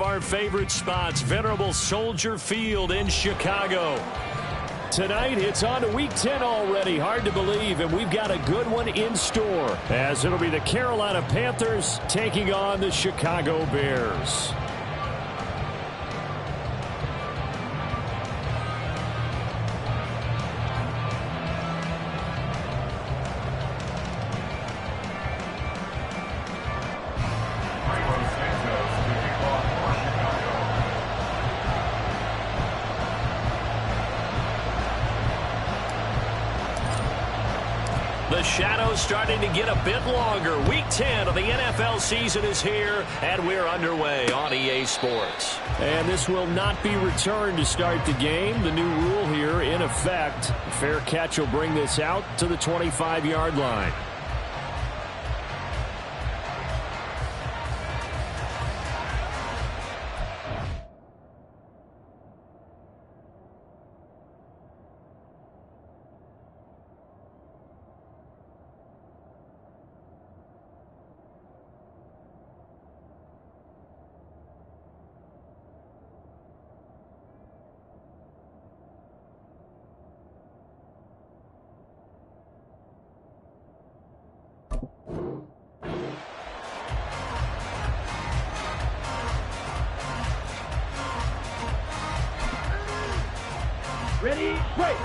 our favorite spots, venerable Soldier Field in Chicago. Tonight, it's on to Week 10 already. Hard to believe, and we've got a good one in store, as it'll be the Carolina Panthers taking on the Chicago Bears. The shadow's starting to get a bit longer. Week 10 of the NFL season is here, and we're underway on EA Sports. And this will not be returned to start the game. The new rule here in effect. A fair catch will bring this out to the 25-yard line. Ready, break.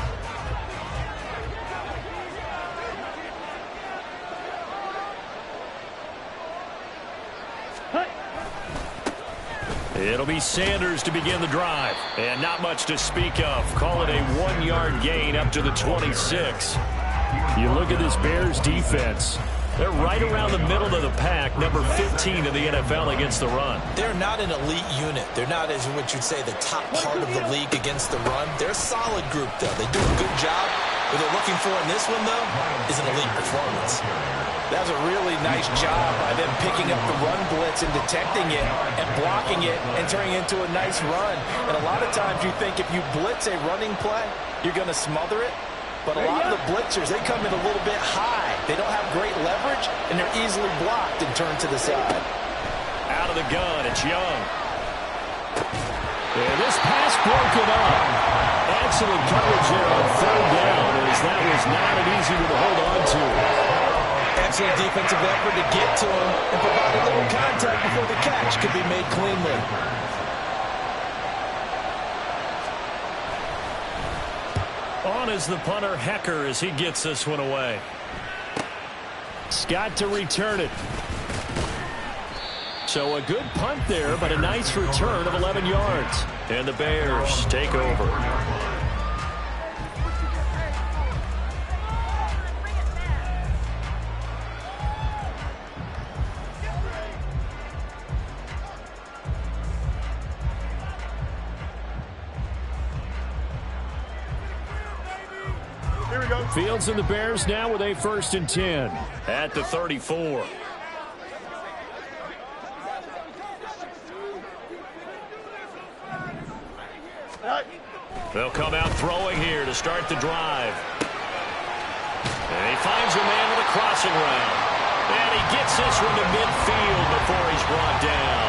It'll be Sanders to begin the drive. And not much to speak of. Call it a 1-yard gain up to the 26. You look at this Bears defense. They're right around the middle of the pack, number 15 in the NFL against the run. They're not an elite unit. They're not, as what you'd say, the top part of the league against the run. They're a solid group, though. They do a good job. What they're looking for in this one, though, is an elite performance. That was a really nice job by them picking up the run blitz and detecting it and blocking it and turning it into a nice run. And a lot of times you think if you blitz a running play, you're going to smother it. But a lot of the blitzers, they come in a little bit high. They don't have great leverage, and they're easily blocked and turned to the side. Out of the gun, it's Young. And this pass broken up. Excellent coverage there on third down, as that was not an easy one to hold on to. Excellent defensive effort to get to him and provide a little contact before the catch could be made cleanly. On is the punter, Hecker, as he gets this one away. Scott to return it. So a good punt there, but a nice return of 11 yards. And the Bears take over. Fields and the Bears now with a 1st and 10 at the 34. They'll come out throwing here to start the drive. And he finds a man with a crossing route. And he gets this one to midfield before he's brought down.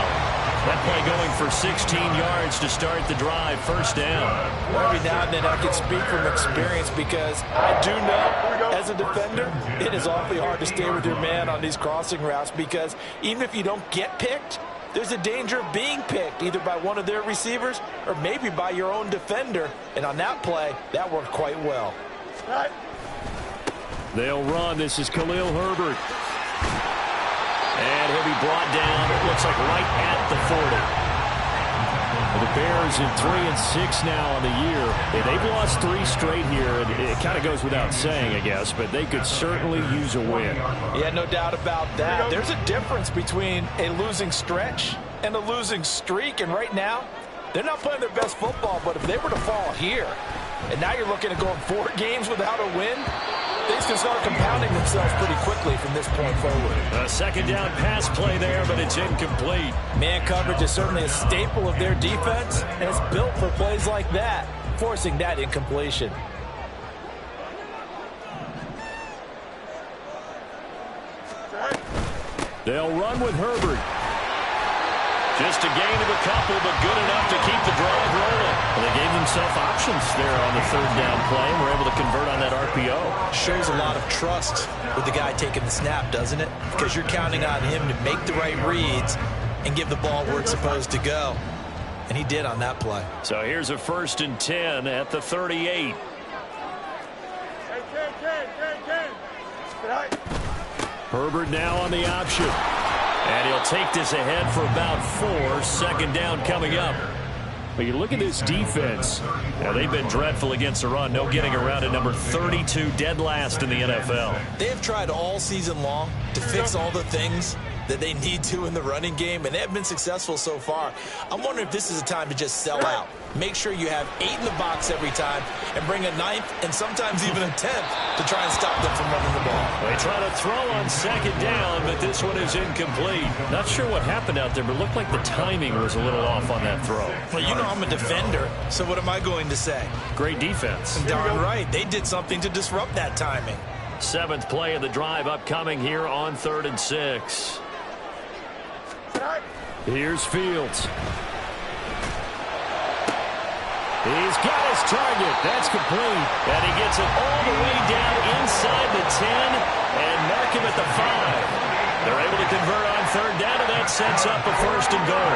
That play going for 16 yards to start the drive, 1st down. Every now and then I can speak from experience because I do know as a defender it is awfully hard to stay with your man on these crossing routes because even if you don't get picked, there's a danger of being picked either by one of their receivers or maybe by your own defender. And on that play, that worked quite well. They'll run. This is Khalil Herbert. And he'll be brought down, it looks like right at the 40. The Bears in 3-6 now on the year. And they've lost 3 straight here. And it kind of goes without saying, I guess, but they could certainly use a win. Yeah, no doubt about that. There's a difference between a losing stretch and a losing streak. And right now, they're not playing their best football. But if they were to fall here, and now you're looking at going 4 games without a win, things can start compounding themselves pretty quickly from this point forward. A 2nd down pass play there, but it's incomplete. Man coverage is certainly a staple of their defense, and it's built for plays like that, forcing that incompletion. They'll run with Herbert. Just a gain of a couple, but good enough to keep the drive rolling. Well, they gave themselves options there on the third down play, and were able to convert on that RPO. Shows a lot of trust with the guy taking the snap, doesn't it? Because you're counting on him to make the right reads and give the ball where it's supposed to go. And he did on that play. So here's a 1st and 10 at the 38. Herbert now on the option. And he'll take this ahead for about 4. Second down coming up. But you look at this defense. Now, they've been dreadful against the run. No getting around at number 32, dead last in the NFL. They have tried all season long to fix all the things that they need to in the running game, and they have been successful so far. I'm wondering if this is a time to just sell out. Make sure you have 8 in the box every time and bring a 9th and sometimes even a 10th to try and stop them from running the ball. They try to throw on second down, but this one is incomplete. Not sure what happened out there, but it looked like the timing was a little off on that throw. Well, you know I'm a defender, so what am I going to say? Great defense. Darn right. They did something to disrupt that timing. 7th play of the drive upcoming here on 3rd and 6. Here's Fields. He's got his target. That's complete. And he gets it all the way down inside the 10 and mark him at the 5. They're able to convert on 3rd down, and that sets up a 1st and goal.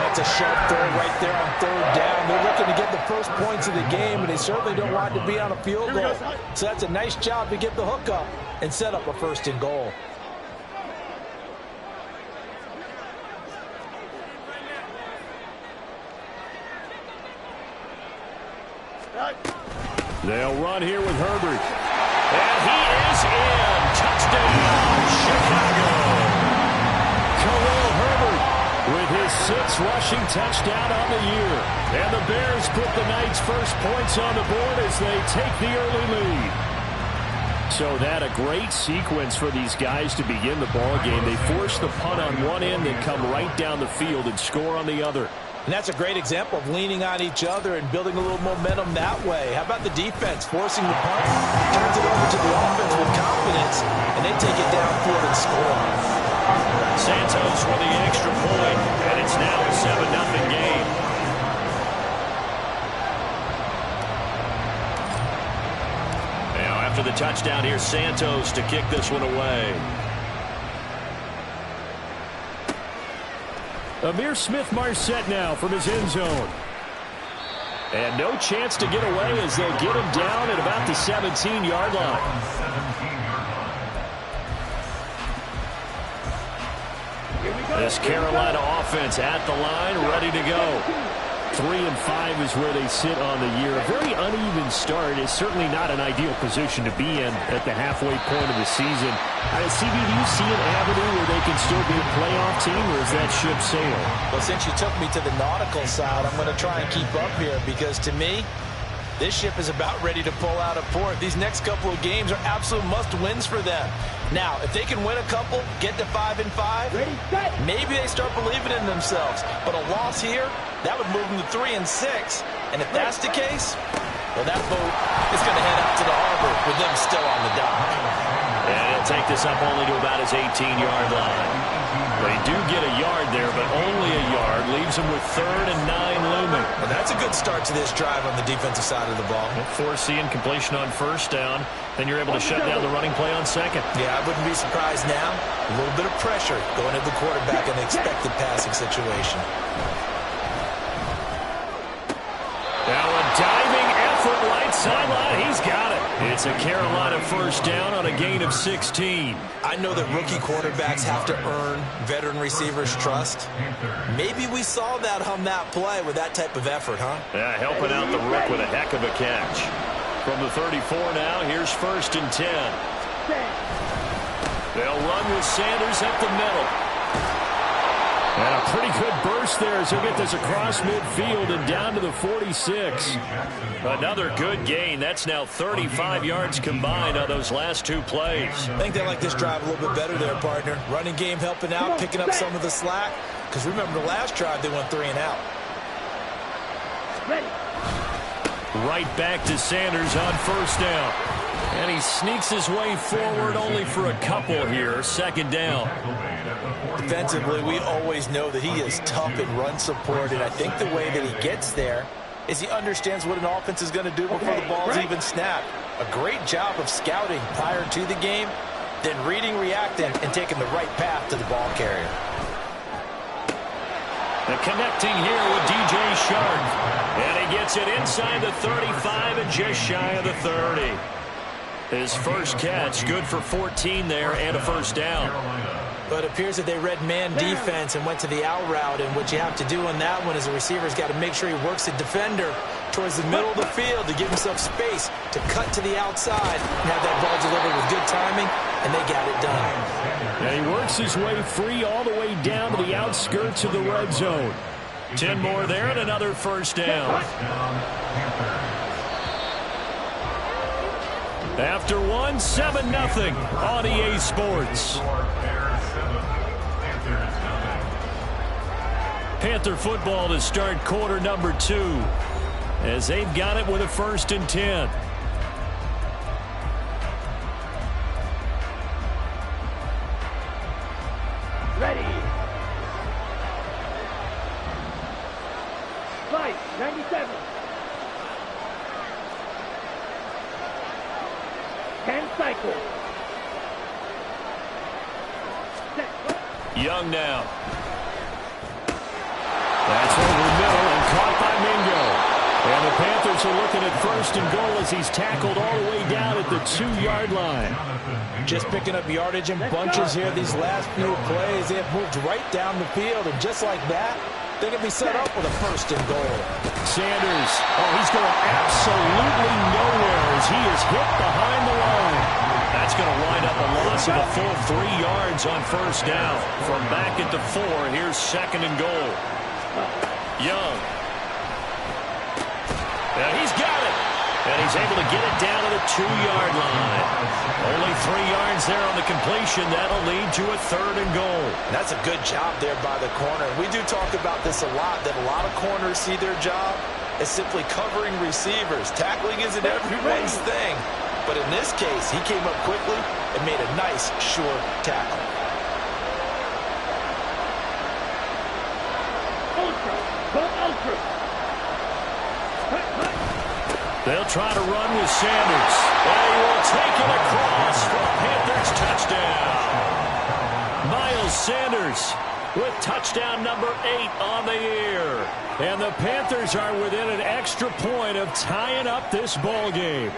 That's a sharp throw right there on 3rd down. They're looking to get the first points of the game, and they certainly don't want to be on a field goal. So that's a nice job to get the hook up and set up a 1st and goal. They'll run here with Herbert. And he is in. Touchdown, Chicago. Khalil Herbert with his 6th rushing touchdown on the year. And the Bears put the night's first points on the board as they take the early lead. So that a great sequence for these guys to begin the ball game. They force the punt on one end, then come right down the field and score on the other. And that's a great example of leaning on each other and building a little momentum that way. How about the defense forcing the punt? Turns it over to the offense with confidence, and they take it downfield and score. Santos for the extra point, and it's now a 7-0 game. Now after the touchdown, here's Santos to kick this one away. Amir Smith-Marset now from his end zone. And no chance to get away as they'll get him down at about the 17-yard line. This Carolina offense at the line, ready to go. 3-5 is where they sit on the year. A very uneven start is certainly not an ideal position to be in at the halfway point of the season. CB, do you see an avenue where they can still be a playoff team, or is that ship sailed? Well, since you took me to the nautical side, I'm going to try and keep up here because, to me, this ship is about ready to pull out of port. These next couple of games are absolute must-wins for them. Now, if they can win a couple, get to 5-5, maybe they start believing in themselves. But a loss here, that would move them to 3-6. And if that's the case, well, that boat is going to head out to the harbor with them still on the dock. And he'll take this up only to about his 18-yard line. They do get a yard there, but only a yard. Leaves them with 3rd and 9 looming. And that's a good start to this drive on the defensive side of the ball. Foreseeing completion on 1st down. Then you're able to shut down the running play on 2nd. Yeah, I wouldn't be surprised now. A little bit of pressure going at the quarterback in the expected passing situation. Now a diving effort right sideline. He's got it. It's a Carolina 1st down on a gain of 16. I know that rookie quarterbacks have to earn veteran receivers' trust. Maybe we saw that on that play with that type of effort, huh? Yeah, helping out the rook with a heck of a catch. From the 34 now, here's 1st and 10. They'll run with Sanders up the middle. And a pretty good burst there as he'll get this across midfield and down to the 46. Another good gain. That's now 35 yards combined on those last 2 plays. I think they like this drive a little bit better there, partner. Running game helping out, picking up some of the slack. Because remember the last drive, they went 3 and out. Right back to Sanders on 1st down. And he sneaks his way forward only for a couple here. Second down. Defensively, we always know that he is tough in run support, and I think the way that he gets there is he understands what an offense is going to do before the ball's even snapped. A great job of scouting prior to the game, then reading, reacting, and taking the right path to the ball carrier. And connecting here with DJ Shark. And he gets it inside the 35 and just shy of the 30. His first catch, good for 14 there and a first down. But it appears that they read man defense and went to the out route, and what you have to do on that one is the receiver's got to make sure he works the defender towards the middle of the field to give himself space to cut to the outside and have that ball delivered with good timing, and they got it done. And he works his way free all the way down to the outskirts of the red zone. 10 more there and another first down. After one, 7-0 on EA Sports. Panther football to start quarter number 2 as they've got it with a 1st and 10. Ready. Flight 97. 10 cycles. Young now. That's over middle and caught by Mingo. And the Panthers are looking at 1st and goal as he's tackled all the way down at the 2-yard line. Just picking up yardage in bunches here these last few plays. They have moved right down the field, and just like that, they can be set up with a 1st and goal. Sanders, he's going absolutely nowhere as he is hit behind the line. That's going to wind up a loss of a full 3 yards on 1st down. From back at the 4, here's 2nd and goal. Young. Yeah, he's got it. And he's able to get it down to the 2-yard line. Only 3 yards there on the completion. That'll lead to a 3rd and goal. That's a good job there by the corner. We do talk about this a lot, that a lot of corners see their job as simply covering receivers. Tackling isn't everyone's thing. But in this case, he came up quickly and made a nice, short tackle. Ultra. Go ultra. They'll try to run with Sanders. And he will take it across for a Panthers touchdown. Miles Sanders with touchdown number 8 on the year. And the Panthers are within an extra point of tying up this ball game.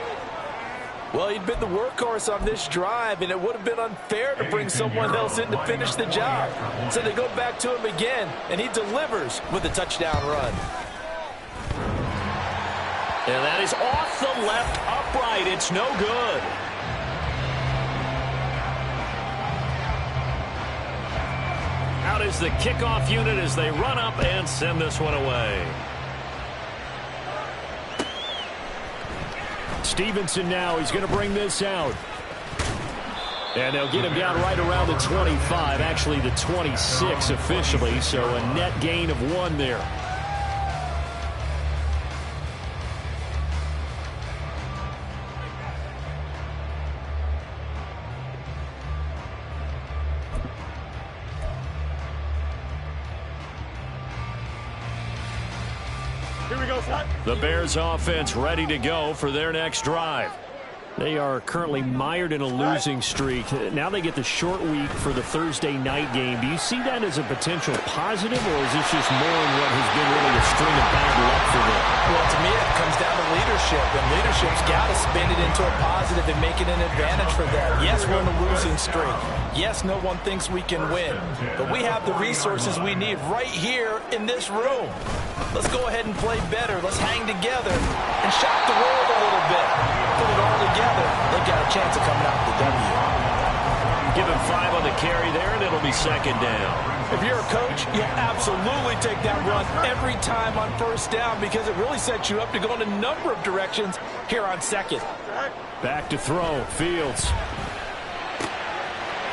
Well, he'd been the workhorse on this drive, and it would have been unfair to bring someone else in to finish the job. So they go back to him again, and he delivers with a touchdown run. And that is off the left upright. It's no good. Out is the kickoff unit as they run up and send this one away. Stevenson now, he's going to bring this out. And they'll get him down right around the 25, actually the 26 officially, so a net gain of 1 there. Here we go, son. The Bears offense ready to go for their next drive. They are currently mired in a losing streak. Now they get the short week for the Thursday night game. Do you see that as a potential positive, or is this just more in what has been really a string of bad luck for them? Well, to me, it comes down to leadership, and leadership's got to spin it into a positive and make it an advantage for them. Yes, we're in a losing streak. Yes, no one thinks we can win, but we have the resources we need right here in this room. Let's go ahead and play better. Let's hang together and shock the world a little bit. Put it all together. They've got a chance of coming out with the W. Give him 5 on the carry there, and it'll be 2nd down. If you're a coach, you'll absolutely take that run every time on 1st down because it really sets you up to go in a number of directions here on 2nd. Back to throw, Fields.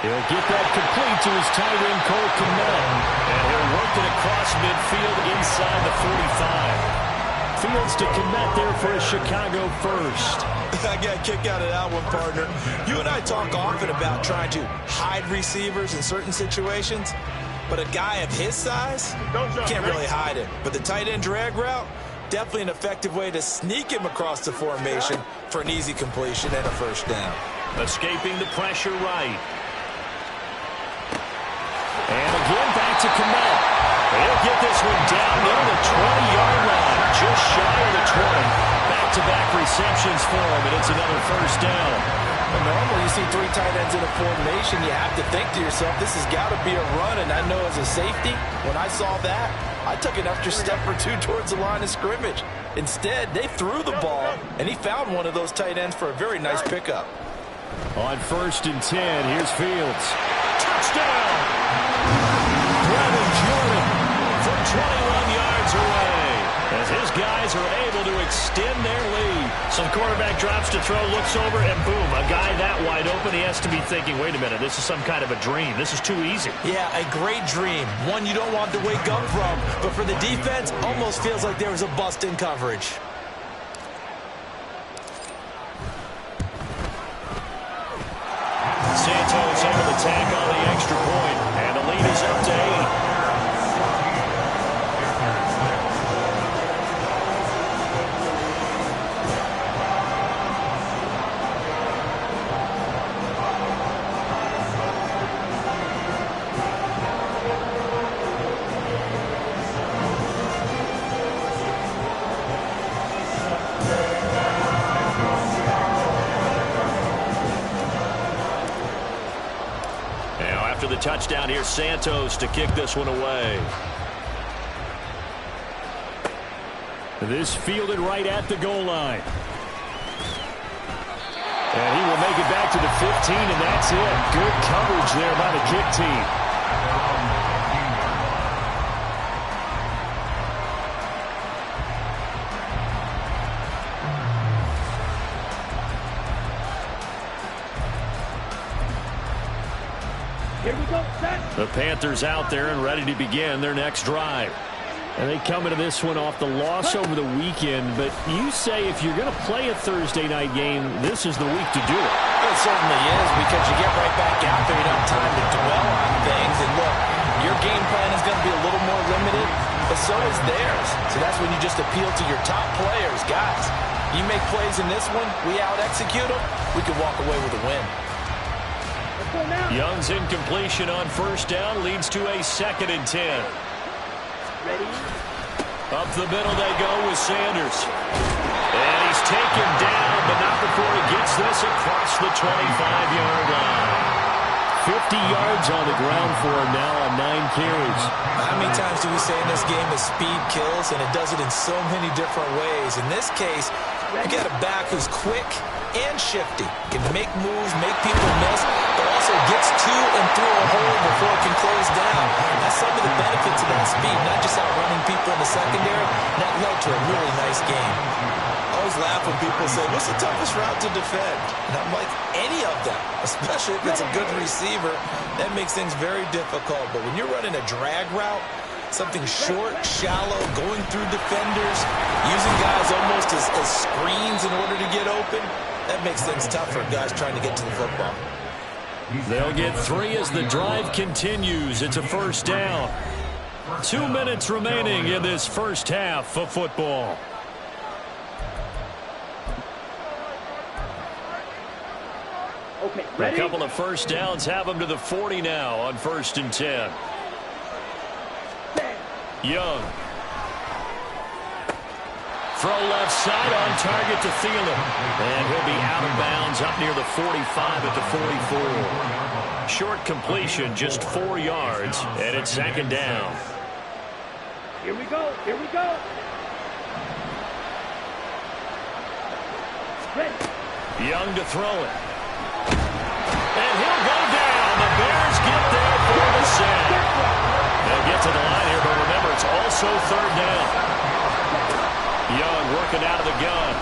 He'll get that complete to his tight end, Cole Kmet. And he'll work it across midfield inside the 45. Fields to commit there for a Chicago first. I got a kick out of that one, partner. You and I talk often about trying to hide receivers in certain situations, but a guy of his size can't really hide him. But the tight end drag route, definitely an effective way to sneak him across the formation for an easy completion and a first down. Escaping the pressure right. And again, back to Komet. He'll get this one down near the 20-yard line, just shy of the 20. Back-to-back receptions for him, and it's another first down. Well, normally you see three tight ends in a formation, you have to think to yourself, this has got to be a run, and I know as a safety, when I saw that, I took an extra step or two towards the line of scrimmage. Instead, they threw the ball, and he found one of those tight ends for a very nice pickup. On 1st and 10, here's Fields. Touchdown! Brandon Jordan from 21 yards away, as his guys are able to extend their lead. So the quarterback drops to throw, looks over, and boom, a guy that wide open, he has to be thinking, wait a minute, this is some kind of a dream. This is too easy. Yeah, a great dream. One you don't want to wake up from, but for the defense, almost feels like there was a bust in coverage. Santos able to tack on the extra point, and the lead is up to 8. The touchdown here, Santos to kick this one away. This fielded right at the goal line. And he will make it back to the 15, and that's it. Good coverage there by the kick team. Here we go, set. The Panthers out there and ready to begin their next drive. And they come into this one off the loss over the weekend, but you say if you're going to play a Thursday night game, this is the week to do it. It certainly is, because you get right back out there, you don't have time to dwell on things. And look, your game plan is going to be a little more limited, but so is theirs. So that's when you just appeal to your top players. Guys, you make plays in this one, we out-execute them, we can walk away with a win. Young's incompletion on first down leads to a 2nd and 10. Ready? Up the middle they go with Sanders. And he's taken down, but not before he gets this across the 25-yard line. 50 yards on the ground for him now on 9 carries. How many times do we say in this game that speed kills, and it does it in so many different ways? In this case, you got a back who's quick and shifty, can make moves, make people miss, but also gets to and through a hole before it can close down. That's some of the benefits of that speed, not just outrunning people in the secondary. That led to a really nice game. I always laugh when people say, what's the toughest route to defend? And I'm like, any of them, especially if it's a good receiver. That makes things very difficult. But when you're running a drag route, something short, shallow, going through defenders, using guys almost as screens in order to get open, that makes things tough for guys trying to get to the football. They'll get 3 as the drive continues. It's a first down. 2 minutes remaining in this first half of football. Okay, ready? A couple of first downs have them to the 40 now on 1st and 10. Young. Throw left side on target to Thielen. And he'll be out of bounds up near the 45 at the 44. Short completion, just 4 yards, and it's 2nd down. Here we go. Here we go. Ready. Young to throw it. And he'll go down. The Bears get there for the sack. They'll get to the line here, but remember, it's also 3rd down. Young working out of the gun.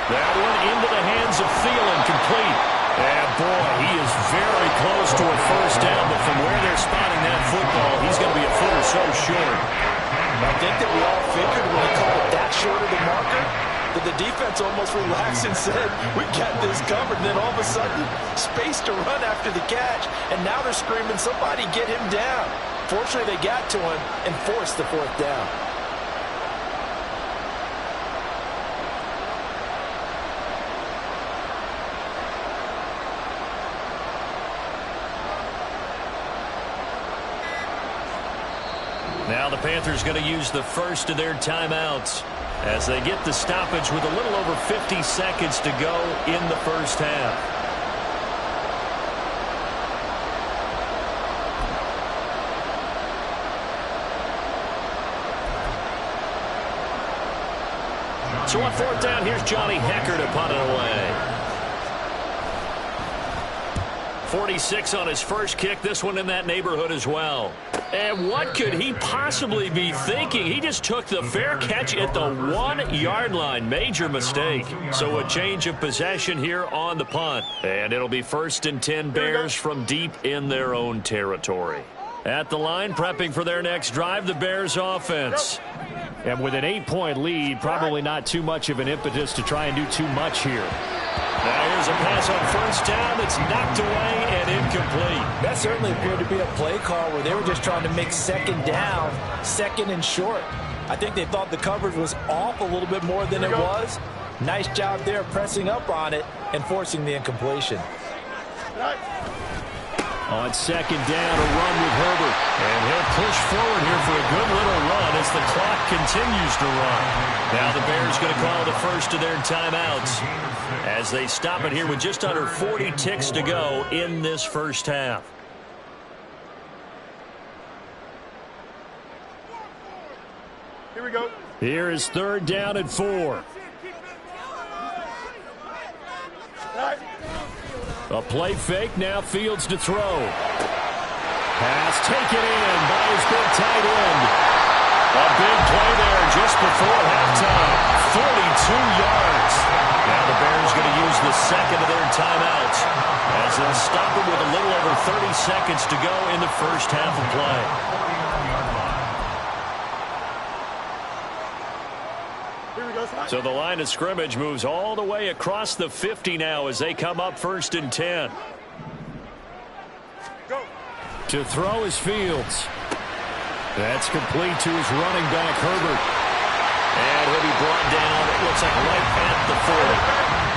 That one into the hands of Thielen, complete. And boy, he is very close to a first down, but from where they're spotting that football, he's going to be a foot or so short. I think that we all figured when he called it that short of the marker that the defense almost relaxed and said, we got this covered. And then all of a sudden, space to run after the catch. And now they're screaming, somebody get him down. Fortunately, they got to him and forced the fourth down. Now the Panthers going to use the first of their timeouts as they get the stoppage with a little over 50 seconds to go in the first half. So on fourth down, here's Johnny Hecker to punt it away. 46 on his first kick, this one in that neighborhood as well. And what could he possibly be thinking? He just took the fair catch at the 1-yard line. Major mistake. So a change of possession here on the punt. And it'll be 1st and 10 Bears from deep in their own territory. At the line, prepping for their next drive, the Bears offense. And with an 8-point lead, probably not too much of an impetus to try and do too much here. Now here's a pass on first down that's knocked away and incomplete. That certainly appeared to be a play call where they were just trying to make second down, second and short. I think they thought the coverage was off a little bit more than it was. Nice job there pressing up on it and forcing the incompletion. On second down, a run with Herbert. And he'll push forward here for a good little run as the clock continues to run. Now the Bears going to call the first of their timeouts as they stop it here with just under 40 ticks to go in this first half. Here we go. Here is 3rd down and 4. A play fake, now Fields to throw. Pass taken in by his big tight end. A big play there just before halftime. 42 yards. Now the Bears going to use the second of their timeouts as they'll stop it with a little over 30 seconds to go in the first half of play. So the line of scrimmage moves all the way across the 50 now as they come up 1st and 10. Go. To throw is Fields. That's complete to his running back, Herbert. And he'll be brought down, it looks like right at the 40.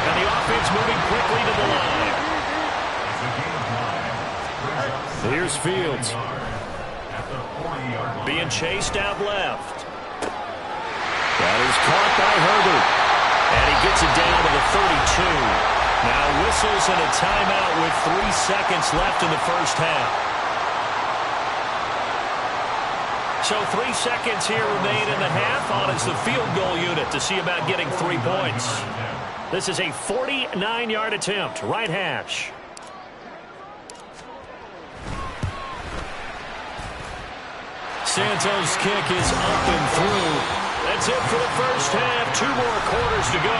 And the offense moving quickly to the line. Here's Fields. Being chased out left. That is caught by Herbert. And he gets it down to the 32. Now whistles and a timeout with 3 seconds left in the first half. So 3 seconds here remain in the half on as the field goal unit to see about getting 3 points. This is a 49-yard attempt, right hash. Santos' kick is up and through. That's it for the first half. 2 more quarters to go.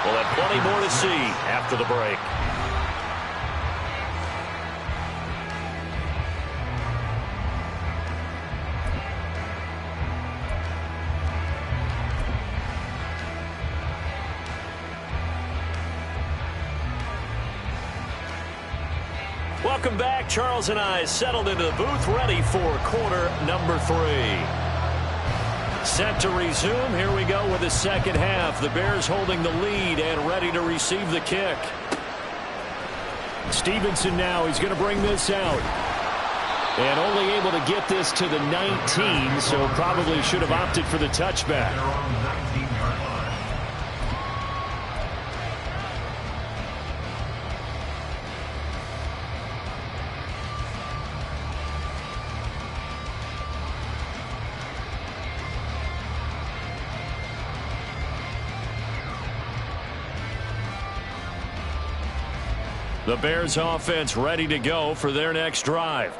We'll have plenty more to see after the break. Welcome back. Charles and I settled into the booth, ready for quarter number 3. Set to resume. Here we go with the second half. The Bears holding the lead and ready to receive the kick. Stevenson now. He's going to bring this out. And only able to get this to the 19, so probably should have opted for the touchback. The Bears offense ready to go for their next drive.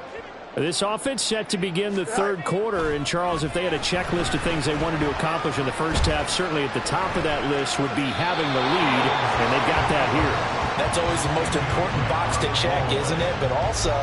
This offense set to begin the 3rd quarter. And, Charles, if they had a checklist of things they wanted to accomplish in the first half, certainly at the top of that list would be having the lead, and they've got that here. That's always the most important box to check, isn't it? But also,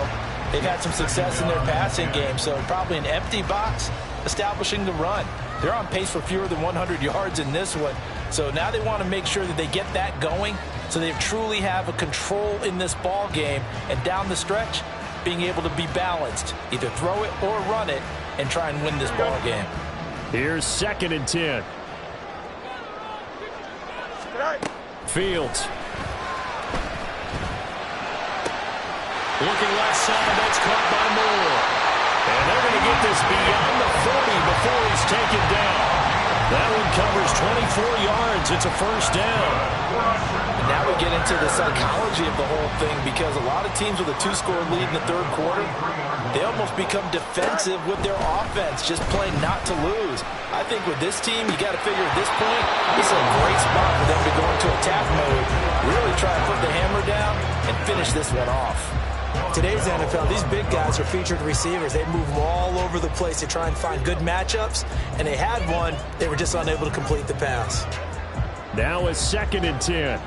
they've had some success in their passing game, so probably an empty box. establishing the run. They're on pace for fewer than 100 yards in this one. So now they want to make sure that they get that going so they truly have a control in this ball game. And down the stretch, being able to be balanced. Either throw it or run it and try and win this ball game. Here's 2nd and 10. Fields. Looking left side, that's caught by Moore. And they're going to get this beyond the 40 before he's taken down. That one covers 24 yards. It's a first down. And now we get into the psychology of the whole thing, because a lot of teams with a 2-score lead in the third quarter, they almost become defensive with their offense, just playing not to lose. I think with this team, you got to figure at this point, this is a great spot for them to go into attack mode, really try to put the hammer down and finish this one off. Today's NFL, these big guys are featured receivers. They move them all over the place to try and find good matchups, and they had one. They were just unable to complete the pass. Now it's 2nd and 10.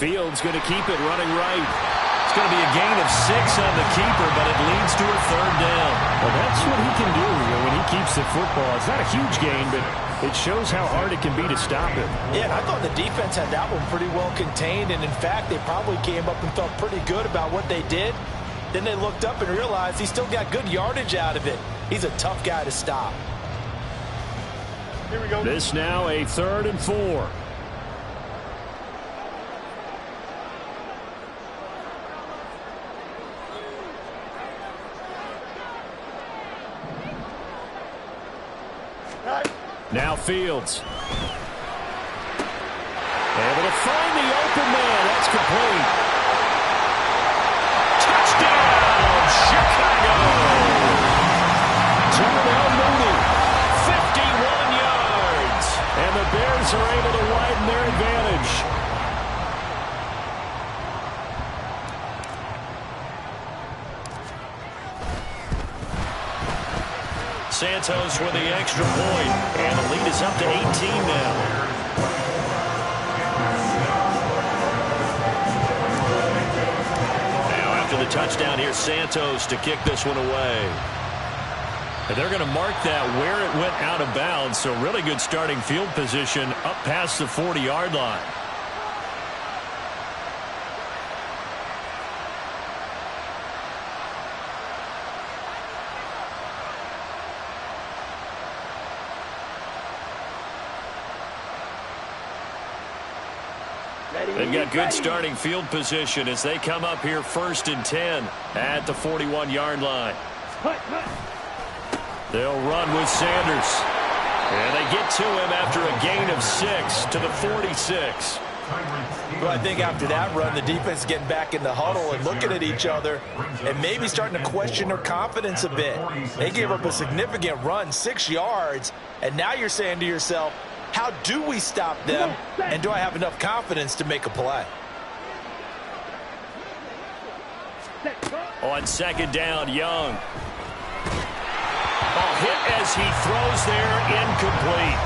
Fields going to keep it running right. It's going to be a gain of 6 on the keeper, but it leads to a third down. Well, that's what he can do when he keeps the football. It's not a huge gain, but it shows how hard it can be to stop him. Yeah, I thought the defense had that one pretty well contained, and in fact, they probably came up and felt pretty good about what they did. Then they looked up and realized he still got good yardage out of it. He's a tough guy to stop. Here we go. This now a 3rd and 4. Now Fields. Able to find the open man. That's complete. Touchdown, Chicago! Darnell Mooney, 51 yards. And the Bears are able to widen their advantage. Santos with the extra point, and the lead is up to 18 now. Now after the touchdown, here's Santos to kick this one away. And they're going to mark that where it went out of bounds, so really good starting field position up past the 40-yard line. They've got good starting field position as they come up here 1st and 10 at the 41-yard line. They'll run with Sanders. And they get to him after a gain of 6 to the 46. Well, I think after that run, the defense is getting back in the huddle and looking at each other and maybe starting to question their confidence a bit. They gave up a significant run, 6 yards, and now you're saying to yourself, how do we stop them, and do I have enough confidence to make a play? On 2nd down, Young. Ball hit as he throws there, incomplete.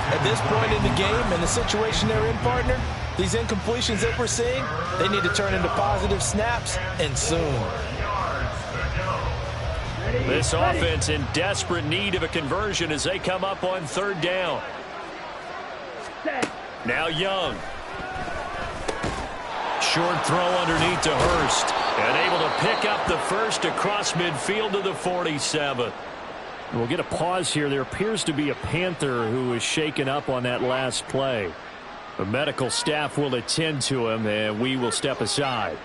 At this point in the game and the situation they're in, partner, these incompletions that we're seeing, they need to turn into positive snaps, and soon. This offense in desperate need of a conversion as they come up on 3rd down. Now Young. Short throw underneath to Hurst. And able to pick up the first across midfield to the 47. We'll get a pause here. There appears to be a Panther who is shaken up on that last play. The medical staff will attend to him, and we will step aside.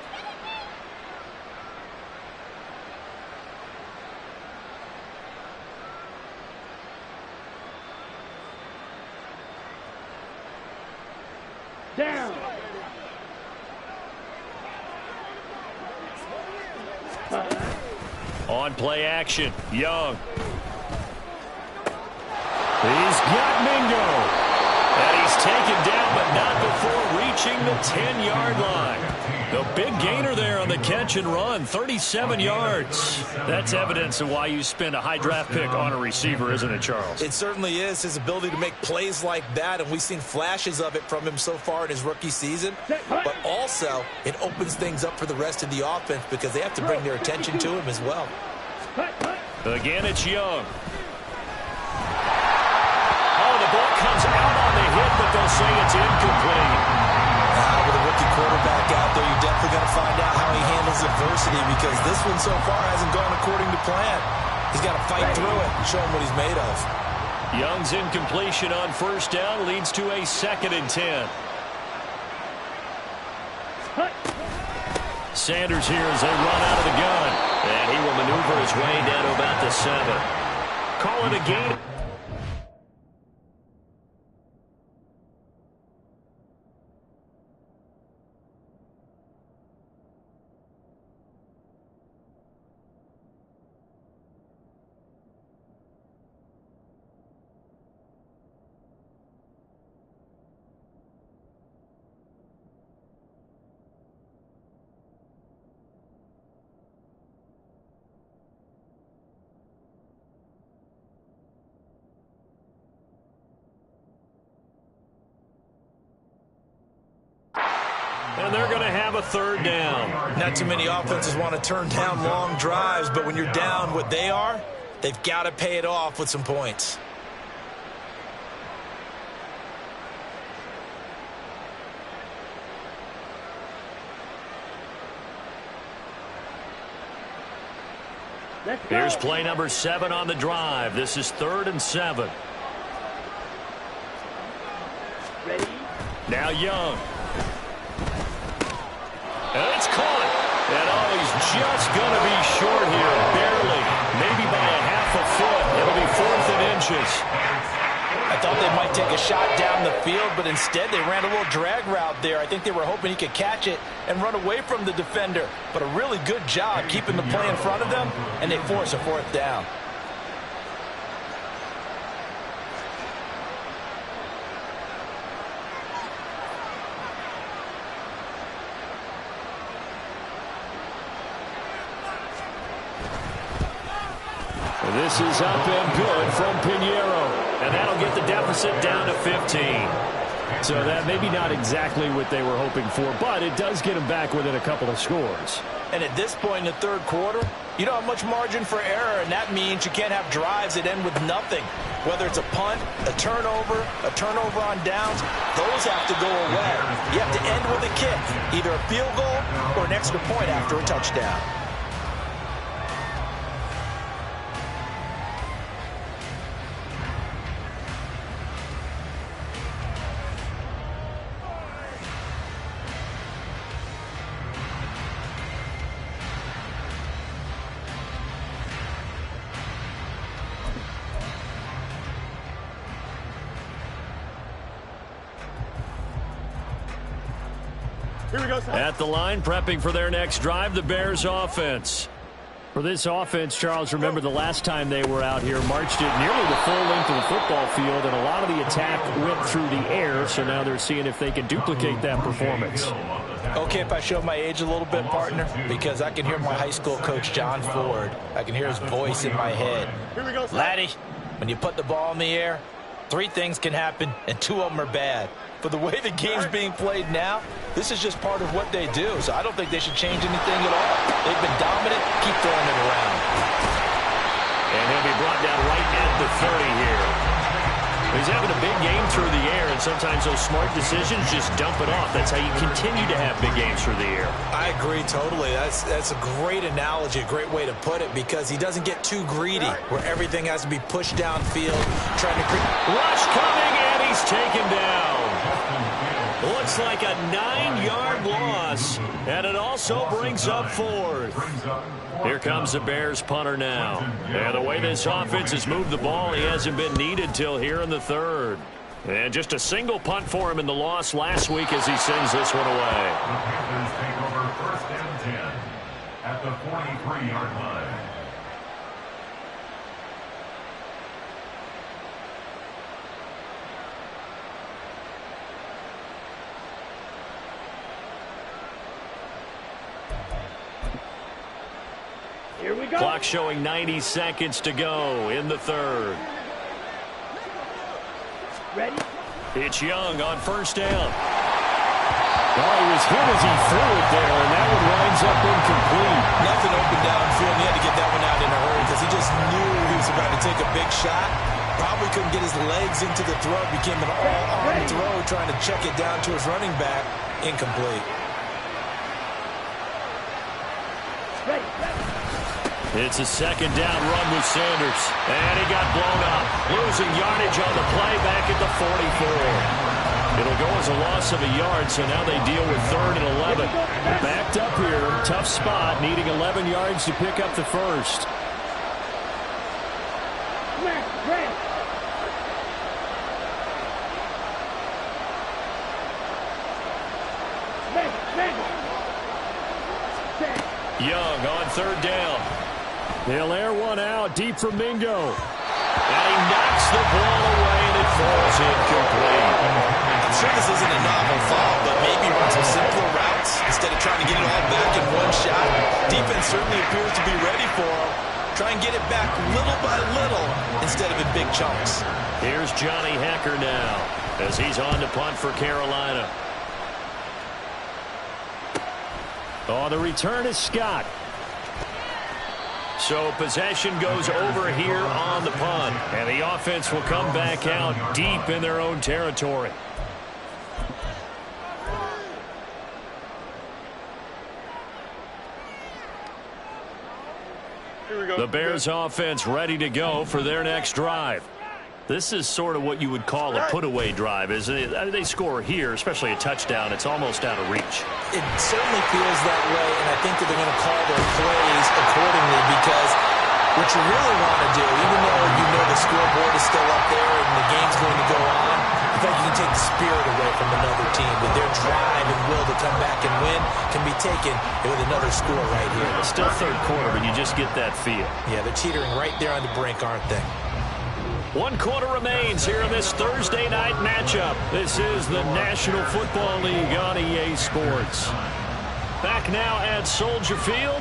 Down. On play action, Young. He's got Mingo. And he's taken down, but not before reaching the 10-yard line. The big gainer there on the catch and run, 37 yards. That's evidence of why you spend a high draft pick on a receiver, isn't it, Charles? It certainly is, his ability to make plays like that, and we've seen flashes of it from him so far in his rookie season. But also, it opens things up for the rest of the offense because they have to bring their attention to him as well. Again, it's Young. Oh, the ball comes out on the hit, but they'll say it's incomplete. With a rookie quarterback out there, you're definitely going to find out how he handles adversity because this one so far hasn't gone according to plan. He's got to fight through it and show him what he's made of. Young's incompletion on first down leads to a 2nd and 10. Sanders here as they run out of the gun. And he will maneuver his way down to about the 7. Call it a gain. And they're going to have a 3rd down. Not too many offenses want to turn down long drives, but when you're down what they are, they've got to pay it off with some points. Here's play number 7 on the drive. This is 3rd and 7. Ready? Now Young. And it's caught. And he's just going to be short here, barely. Maybe by a half a foot. It'll be 4th and inches. I thought they might take a shot down the field, but instead they ran a little drag route there. I think they were hoping he could catch it and run away from the defender. But a really good job keeping the play in front of them, and they force a 4th down. This is up and good from Pinheiro. And that'll get the deficit down to 15. So that maybe not exactly what they were hoping for, but it does get them back within a couple of scores. And at this point in the 3rd quarter, you don't have much margin for error, and that means you can't have drives that end with nothing. Whether it's a punt, a turnover on downs, those have to go away. You have to end with a kick, either a field goal or an extra point after a touchdown. Here we go, son. At the line, prepping for their next drive, the Bears offense. For this offense, Charles, remember the last time they were out here, marched it nearly the full length of the football field, and a lot of the attack went through the air, so now they're seeing if they can duplicate that performance. Okay, if I show my age a little bit, partner, because I can hear my high school coach, John Ford. I can hear his voice in my head. Here we go, son. Laddie, when you put the ball in the air, 3 things can happen, and 2 of them are bad. But the way the game's being played now, this is just part of what they do. So I don't think they should change anything at all. They've been dominant. Keep throwing it around. And he'll be brought down right at the 30 here. He's having a big game through the air, and sometimes those smart decisions just dump it off. That's how you continue to have big games through the air. I agree totally. That's a great analogy, a great way to put it, because he doesn't get too greedy where everything has to be pushed downfield, trying to create. Rush coming, and he's taken down. Looks like a 9-yard loss, and it also brings up 4th. Here comes the Bears punter now. And the way this offense has moved the ball, he hasn't been needed till here in the 3rd. And just a single punt for him in the loss last week as he sends this one away. The Panthers take over 1st and 10 at the 43-yard line. Clock showing 90 seconds to go in the third. Ready? It's Young on first down. Oh, he was hit as he threw it there, and that one winds up incomplete. Nothing open downfield. He had to get that one out in a hurry because he just knew he was about to take a big shot. Probably couldn't get his legs into the throw. Became an all-arm throw, trying to check it down to his running back. Incomplete. It's a second down run with Sanders. And he got blown up. Losing yardage on the play back at the 44. It'll go as a loss of a yard, so now they deal with 3rd and 11. Backed up here, tough spot, needing 11 yards to pick up the first. Young on 3rd down. They'll air one out deep from Mingo. And he knocks the ball away, and it falls incomplete. I'm sure this isn't a novel thought, but maybe run some simpler routes instead of trying to get it all back in one shot. Defense certainly appears to be ready for him. Try and get it back little by little instead of in big chunks. Here's Johnny Hecker now as he's on to punt for Carolina. Oh, the return is Scott. So possession goes over here on the punt. And the offense will come back out deep in their own territory. Here we go. The Bears offense ready to go for their next drive. This is sort of what you would call a put-away drive, isn't it? I mean, they score here, especially a touchdown. It's almost out of reach. It certainly feels that way, and I think that they're going to call their plays accordingly because what you really want to do, even though you know the scoreboard is still up there and the game's going to go on, in fact, you can take the spirit away from another team. With their drive and will to come back and win can be taken with another score right here. It's still third quarter, but you just get that feel. Yeah, they're teetering right there on the brink, aren't they? 1 quarter remains here in this Thursday night matchup. This is the National Football League on EA Sports. Back now at Soldier Field.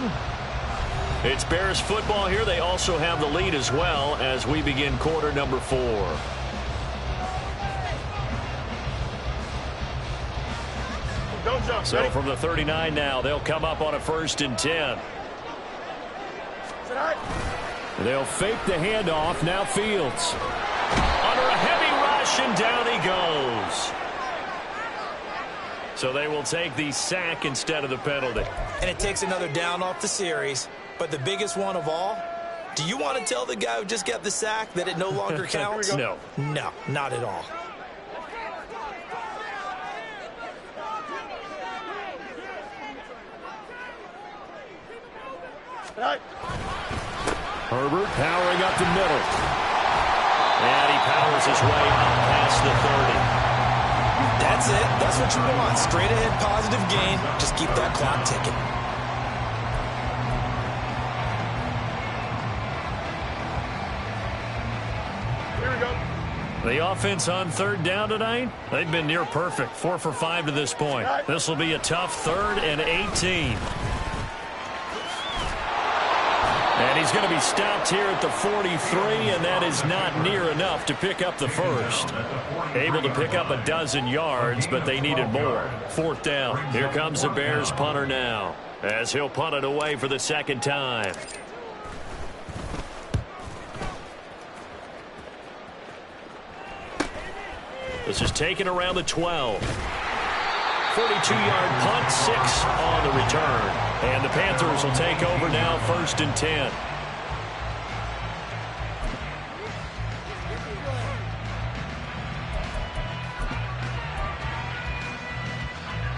It's Bears football here. They also have the lead as well as we begin quarter number 4. Don't jump. So Ready? from the 39 now, they'll come up on a 1st and 10. Sit high. They'll fake the handoff. Now Fields. Under a heavy rush, and down he goes. So they will take the sack instead of the penalty. And it takes another down off the series. But the biggest one of all, do you want to tell the guy who just got the sack that it no longer counts? No. No, not at all. Right. Herbert powering up the middle. And he powers his way up past the 30. That's it. That's what you want. Straight ahead positive gain. Just keep that clock ticking. Here we go. The offense on 3rd down tonight, they've been near perfect. 4 for 5 to this point. This will be a tough 3rd and 18. And he's going to be stopped here at the 43, and that is not near enough to pick up the first. Able to pick up a dozen yards, but they needed more. 4th down. Here comes the Bears punter now, as he'll punt it away for the 2nd time. This is taken around the 12. 42-yard punt, 6 on the return. And the Panthers will take over now, 1st and 10.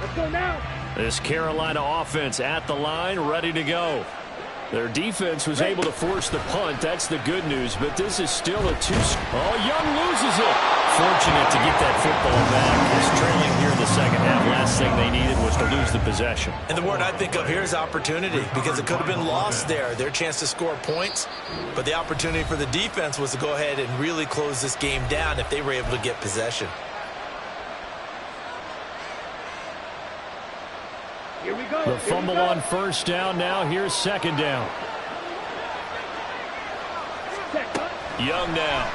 Let's go now. This Carolina offense at the line, ready to go. Their defense was able to force the punt. That's the good news, but this is still a 2. Oh, Young loses it. Fortunate to get that football back. Just trailing here in the 2nd half. Last thing they needed was to lose the possession. And the word I think of here is opportunity, because it could have been lost there. Their chance to score points, but the opportunity for the defense was to go ahead and really close this game down if they were able to get possession. Here we go. The fumble on 1st down. Now here's 2nd down. Young now.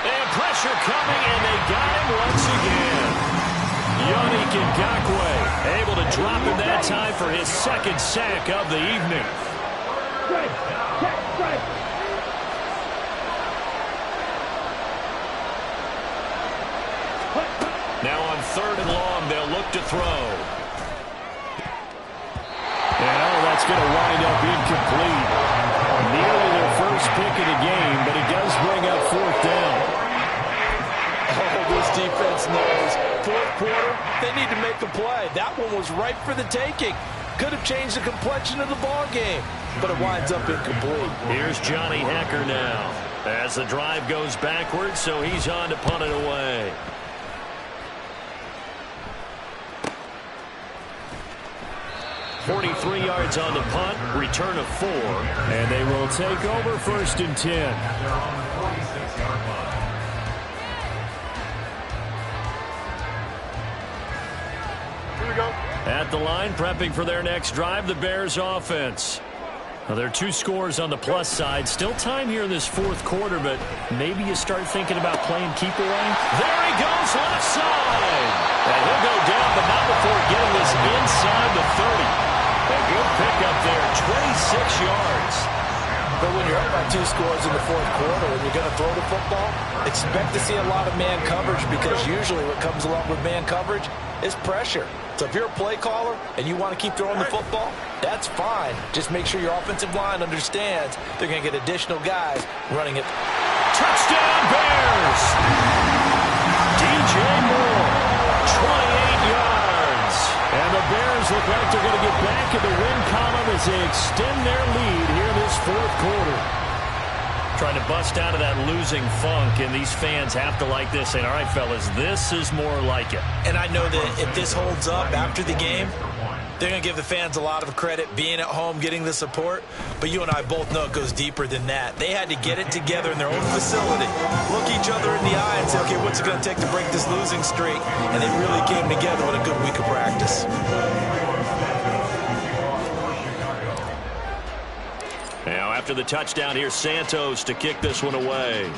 And pressure coming, and they got him once again. Yannick Ngakoue able to drop him that time for his second sack of the evening. Now on 3rd and long, they'll look to throw. And that's going to wind up incomplete. Nearly their first pick of the game, but it does bring up 4th down. Oh, this defense knows. 4th quarter, they need to make a play. That one was ripe for the taking. Could have changed the complexion of the ball game, but it winds up incomplete. Here's Johnny Hecker now as the drive goes backwards, so he's on to punt it away. .43 yards on the punt, return of 4, and they will take over 1st and 10. They're on the 46-yard line. Here we go. At the line, prepping for their next drive, the Bears offense. Now, there are 2 scores on the plus side. Still time here in this 4th quarter, but maybe you start thinking about playing keep away. There he goes, left side. And he'll go down, but not before getting this inside the 30. A good pickup there, 26 yards. But when you're up by 2 scores in the 4th quarter and you're going to throw the football, expect to see a lot of man coverage, because usually what comes along with man coverage is pressure. So if you're a play caller and you want to keep throwing the football, that's fine. Just make sure your offensive line understands they're going to get additional guys running it. Touchdown, Bears! DJ Moore, 28 yards. And the Bears look like they're going to get back in the win column as they extend their lead here in this 4th quarter. Trying to bust out of that losing funk, and these fans have to like this, saying, all right, fellas, this is more like it. And I know that if this holds up after the game, they're going to give the fans a lot of credit, being at home, getting the support. But you and I both know it goes deeper than that. They had to get it together in their own facility, look each other in the eye and say, okay, what's it going to take to break this losing streak? And they really came together with a good week of practice. Now, after the touchdown, here's Santos to kick this one away.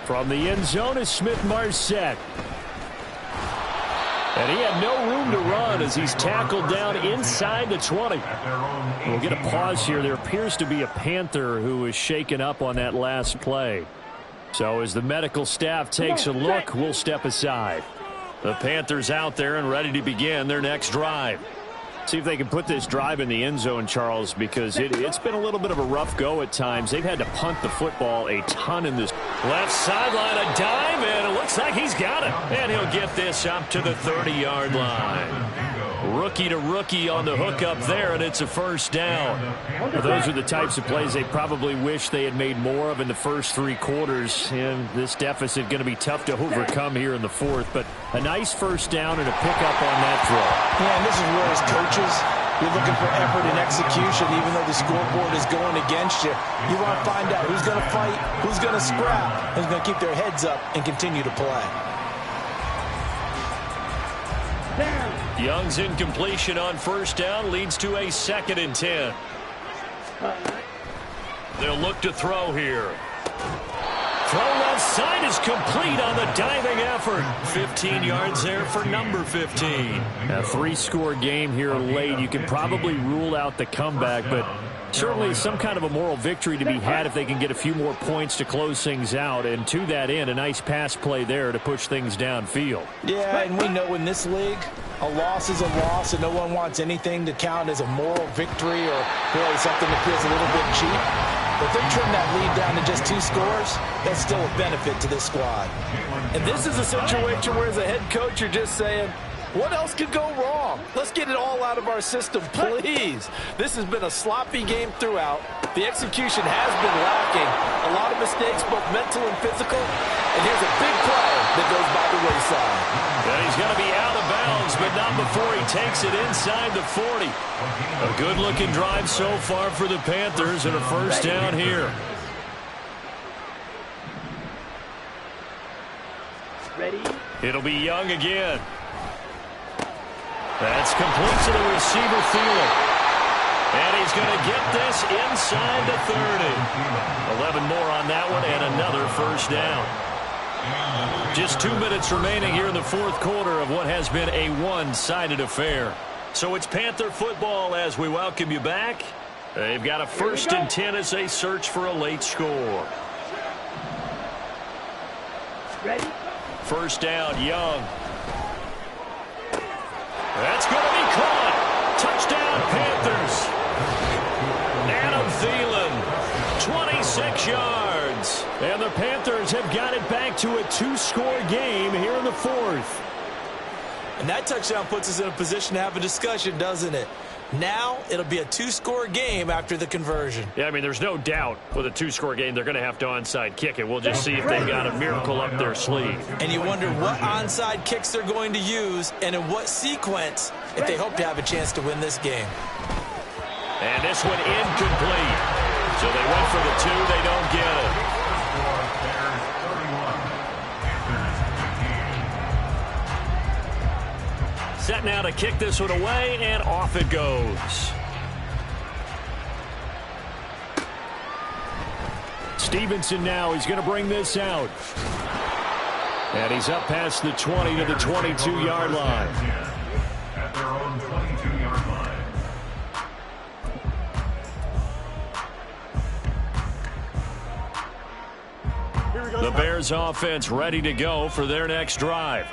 From the end zone is Smith-Marset. And he had no room to run as he's tackled down inside the 20. We'll get a pause here. There appears to be a Panther who was shaken up on that last play. So as the medical staff takes a look, we'll step aside. The Panthers out there and ready to begin their next drive. See if they can put this drive in the end zone, Charles, because it's been a little bit of a rough go at times. They've had to punt the football a ton in this. Left sideline, a dive, and it looks like he's got it. And he'll get this up to the 30-yard line. Rookie to rookie on the hook up there, and it's a 1st down. Well, those are the types of plays they probably wish they had made more of in the first 3 quarters. And this deficit going to be tough to overcome here in the 4th. But a nice 1st down and a pickup on that throw. Yeah, and this is where as coaches, you're looking for effort and execution, even though the scoreboard is going against you. You want to find out who's going to fight, who's going to scrap, who's going to keep their heads up and continue to play. Young's incompletion on 1st down leads to a 2nd and 10. They'll look to throw here. Throw left side is complete on the diving effort. 15 yards there for number 15. A 3-score game here late. You can probably rule out the comeback, but certainly some kind of a moral victory to be had if they can get a few more points to close things out. And to that end, a nice pass play there to push things downfield. Yeah, and we know in this league, a loss is a loss, and no one wants anything to count as a moral victory or really something that feels a little bit cheap. But if they trim that lead down to just 2 scores, that's still a benefit to this squad. And this is a situation where as a head coach, you're just saying, what else could go wrong? Let's get it all out of our system, please. This has been a sloppy game throughout. The execution has been lacking. A lot of mistakes, both mental and physical. And here's a big play that goes by the wayside. And he's going to be out of bounds, but not before he takes it inside the 40. A good-looking drive so far for the Panthers and a 1st down here. Ready? It'll be Young again. That's complete to the receiver, Thielen. And he's going to get this inside the 30. 11 more on that one and another first down. Just 2 minutes remaining here in the fourth quarter of what has been a one-sided affair. So it's Panther football as we welcome you back. They've got a 1st and 10 as they search for a late score. Ready? First down, Young. That's going to be caught. Touchdown, Panthers. Adam Thielen, 26 yards. And the Panthers have got it back to a 2-score game here in the fourth. And that touchdown puts us in a position to have a discussion, doesn't it? Now it'll be a 2-score game after the conversion. Yeah, I mean, there's no doubt with a 2-score game they're going to have to onside kick it. We'll just see if they've got a miracle up their sleeve. And you wonder what onside kicks they're going to use and in what sequence if they hope to have a chance to win this game. And this one incomplete. So they went for the 2. They don't get it. Set now to kick this one away, and off it goes. Stevenson now, he's going to bring this out. And he's up past the 20 to the 22-yard line. At their own 22-yard line. The Bears offense ready to go for their next drive.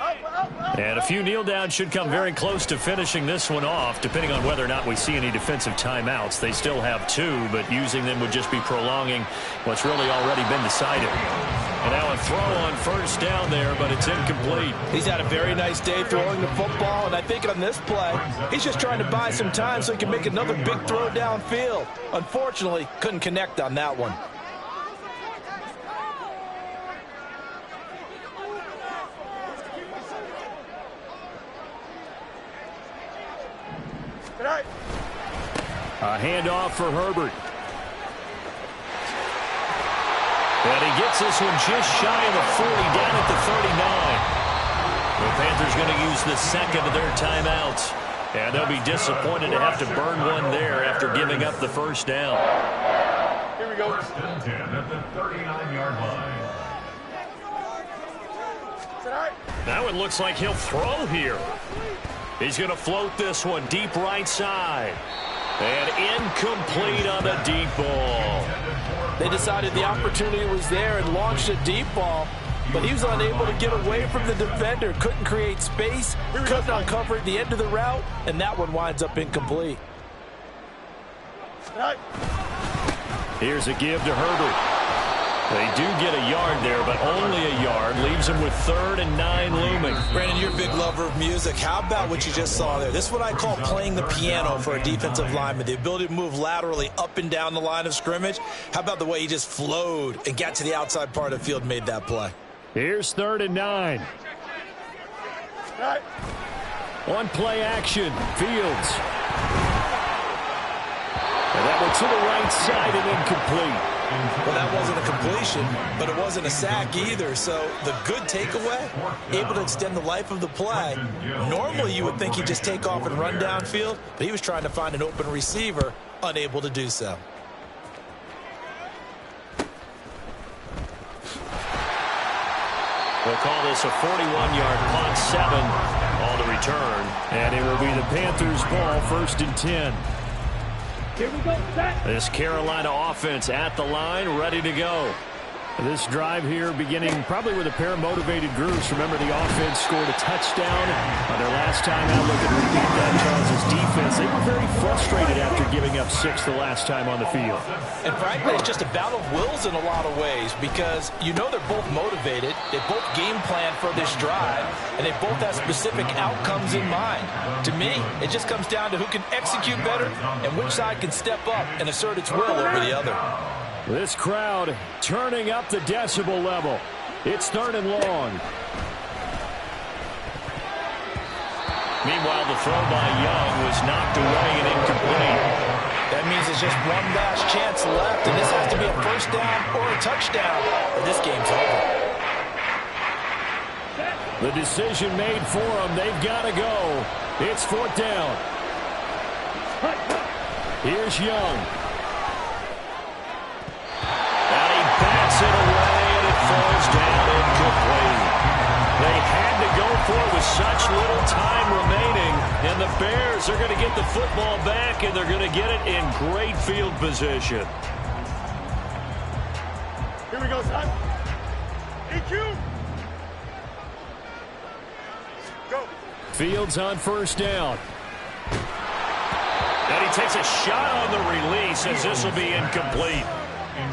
And a few kneel downs should come very close to finishing this one off, depending on whether or not we see any defensive timeouts. They still have 2, but using them would just be prolonging what's really already been decided. And now a throw on first down there, but it's incomplete. He's had a very nice day throwing the football, and I think on this play, he's just trying to buy some time so he can make another big throw downfield. Unfortunately, couldn't connect on that one. A handoff for Herbert. And he gets this one just shy of the 40, down at the 39. The Panthers going to use the second of their timeouts. And they'll be disappointed to have to burn one there after giving up the first down. Here we go. 1st and 10 at the 39-yard line. Now it looks like he'll throw here. He's going to float this one deep right side. And incomplete on the deep ball. They decided the opportunity was there and launched a deep ball, but he was unable to get away from the defender, couldn't create space, couldn't uncover at the end of the route, and that one winds up incomplete. Here's a give to Herbert. They do get a yard there, but only a yard. Leaves him with 3rd and 9 looming. Brandon, you're a big lover of music. How about what you just saw there? This is what I call playing the piano for a defensive lineman. The ability to move laterally up and down the line of scrimmage. How about the way he just flowed and got to the outside part of the field and made that play? Here's 3rd and 9. On play action, Fields. And that one to the right side and incomplete. Well, that wasn't a completion, but it wasn't a sack either. So the good takeaway, able to extend the life of the play. Normally you would think he'd just take off and run downfield, but he was trying to find an open receiver, unable to do so. We'll call this a 41-yard punt, 7 on the return. And it will be the Panthers' ball, 1st and 10. Here we go, set. This Carolina offense at the line, ready to go. This drive here beginning probably with a pair of motivated groups. Remember, the offense scored a touchdown on their last time out. Look at repeat that. Charles' defense, they were very frustrated after giving up 6 the last time on the field. And frankly, it's just a battle of wills in a lot of ways because you know they're both motivated. They both game plan for this drive, and they both have specific outcomes in mind. To me, it just comes down to who can execute better and which side can step up and assert its will over the other. This crowd turning up the decibel level. It's 3rd and long. Meanwhile, the throw by Young was knocked away and incomplete. That means there's just one last chance left, and this has to be a first down or a touchdown, or this game's over. The decision made for them. They've got to go. It's 4th down. Here's Young. And he bats it away, and it falls down incomplete. They had to go for it with such little time remaining, and the Bears are going to get the football back, and they're going to get it in great field position. Here we go, son. EQ. Go. Fields on first down. And he takes a shot on the release as this will be incomplete.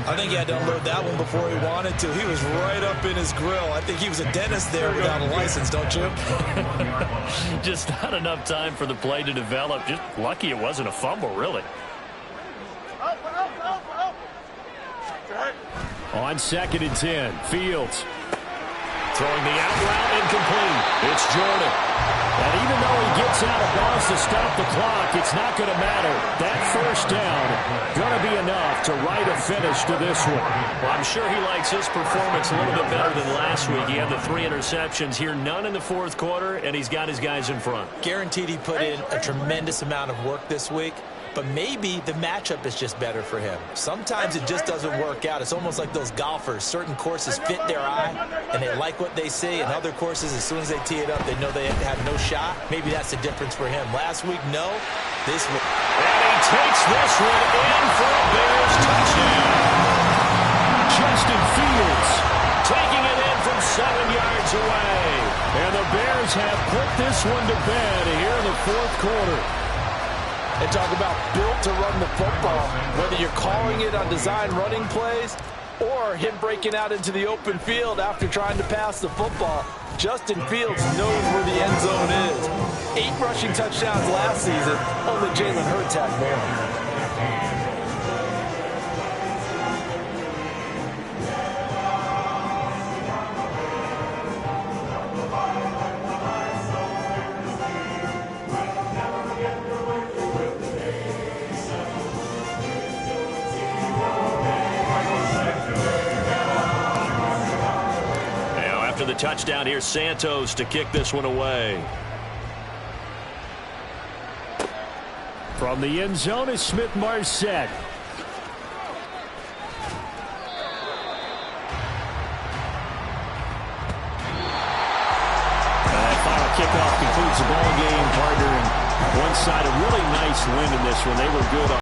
I think he had to unload that one before he wanted to. He was right up in his grill. I think he was a dentist there without a license, don't you? Just not enough time for the play to develop. Just lucky it wasn't a fumble, really. On 2nd and 10, Fields. Throwing the out route incomplete. It's Jordan. And even though he gets out of bounds to stop the clock, it's not going to matter. That first down going to be enough to write a finish to this one. Well, I'm sure he likes his performance a little bit better than last week. He had the 3 interceptions here, none in the fourth quarter, and he's got his guys in front. Guaranteed he put in a tremendous amount of work this week. But maybe the matchup is just better for him. Sometimes it just doesn't work out. It's almost like those golfers. Certain courses fit their eye, and they like what they see. And other courses, as soon as they tee it up, they know they have no shot. Maybe that's the difference for him. Last week, no. This week. And he takes this one in for a Bears touchdown. Justin Fields Taking it in from 7 yards away. and the Bears have put this one to bed here in the fourth quarter. And talk about built to run the football. Whether you're calling it on design running plays or him breaking out into the open field after trying to pass the football, Justin Fields knows where the end zone is. 8 rushing touchdowns last season. Only Jalen Hurts had more. The touchdown here, Santos to kick this one away. From the end zone is Smith-Marset. That final kickoff concludes the ball game, partner. And one side, a really nice win in this one. They were good on